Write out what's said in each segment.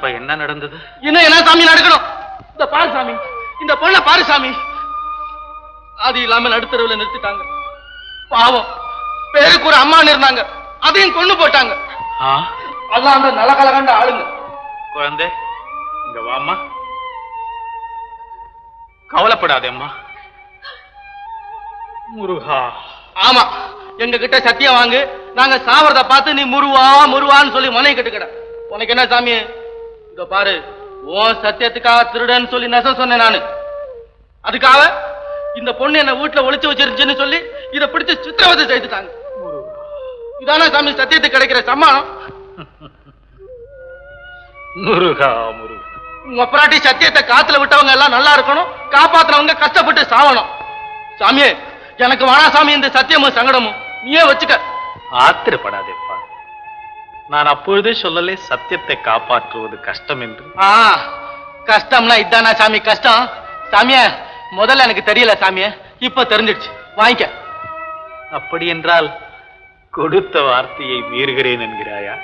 இப்ப என்ன நடந்தது? இன்னும் என்ன சாமி நடக்கணும்? இந்த பாரு சாமி, இந்த பொண்ணை பாரு சாமி. அது இல்லாம நடுத்தரவுல நிறுத்திட்டாங்க. பாவம், பேருக்கு ஒரு அம்மான்னு இருந்தாங்க, அதையும் கொண்டு போட்டாங்க. அதான் அந்த நலகலகண்ட ஆளுங்க. குழந்தை இங்க வாம்மா. கவலைப்படாதே அம்மா. முருகா. ஆமா, எங்க கிட்ட சத்தியம் வாங்கு. நாங்க சாவறத பார்த்து நீ முருவா முருவான்னு சொல்லி மனை கட்டுக்கிட. உனக்கு என்ன சாமி? இத பாரு, உன் சத்தியத்துக்காக திருடன்னு சொல்லி நெச சொன்னேன் நானு. அதுக்காக இந்த பொண்ணு என்ன வீட்டுல ஒளிச்சு வச்சிருந்துச்சுன்னு சொல்லி இதை பிடிச்சு சித்திரவதை செய்துட்டாங்க. இதான சாமி சத்தியத்துக்கு கிடைக்கிற சம்மானம்? முருகா முருகா. உங்க பிராட்டி சத்தியத்தை காத்துல விட்டவங்க எல்லாம் நல்லா இருக்கணும், காப்பாத்துறவங்க கஷ்டப்பட்டு சாவணும். சாமியே, எனக்கு வானா சாமி இந்த சத்தியமும் சங்கடமும். நீயே வச்சுக்க. ஆத்திரப்படாதேப்பா. நான் அப்பொழுதே சொல்லலே சத்தியத்தை காப்பாற்றுவது கஷ்டம் என்று. கஷ்டம்னா இதானா சாமி கஷ்டம்? சாமிய முதல்ல எனக்கு தெரியல சாமிய, இப்ப தெரிஞ்சிடுச்சு. வாங்கிக்க. அப்படி என்றால் கொடுத்த வார்த்தையை மீறுகிறேன் என்கிறாயா?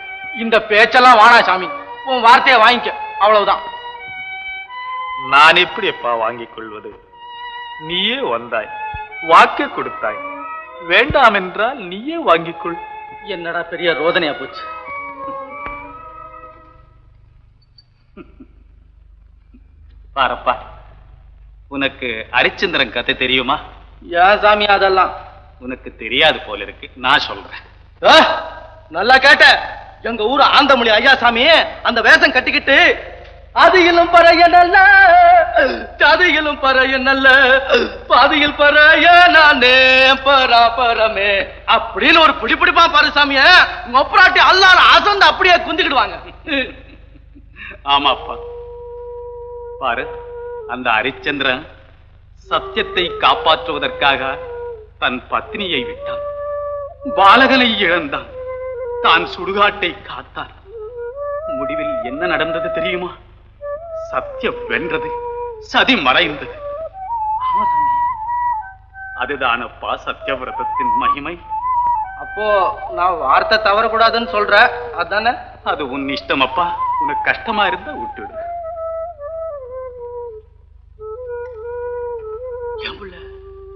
இந்த பேச்செல்லாம் வானா சாமி, உன் வார்த்தையை வாங்கிக்க, அவ்வளவுதான். நான் எப்படி எப்பா வாங்கிக் கொள்வது? நீயே வந்தாய், வாக்கு கொடுத்தாய். வேண்டாம் என்றால் நீயே வாங்கிக் கொள். என்னடா பெரிய ரோதனையா போச்சு. பாரப்பா, உனக்கு ஹரிச்சந்திரன் கதை தெரியுமா? ஏன் சாமி அதெல்லாம்? உனக்கு தெரியாது போல இருக்கு, நான் சொல்றேன். நல்லா கேட்ட. எங்க ஊரு ஆந்தமொழி ஐயா சாமி அந்த வேஷம் கட்டிக்கிட்டு அதிலும் பறைய நல்ல ஜாதியிலும் பறைய நல்ல பாதியில் பறைய நானே பராபரமே அப்படின்னு ஒரு பிடிப்பிடிப்பா பாரு சாமிய. மொப்பராட்டி அல்லாத அசந்து அப்படியே குந்திக்கிடுவாங்க. ஆமாப்பா, பாரு, அந்த ஹரிச்சந்திரன் சத்தியத்தை காப்பாற்றுவதற்காக தன் பத்னியை விட்டான், பாலகனை இழந்தான், தான் சுடுகாட்டை காத்தான். முடிவில் என்ன நடந்தது தெரியுமா? சத்தியம் வென்றது, சதி மறைந்தது. அதுதானப்பா சத்தியவிரதத்தின் மகிமை. அப்போ நான் வார்த்தை தவறக்கூடாதுன்னு சொல்ற, அதானே? அது உன் இஷ்டம் அப்பா. உனக்கு கஷ்டமா இருந்தா விட்டுடு.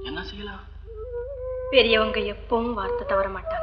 என்ன செய்யலாம்? பெரியவங்க எப்பவும் வார்த்தை தவற மாட்டாங்க.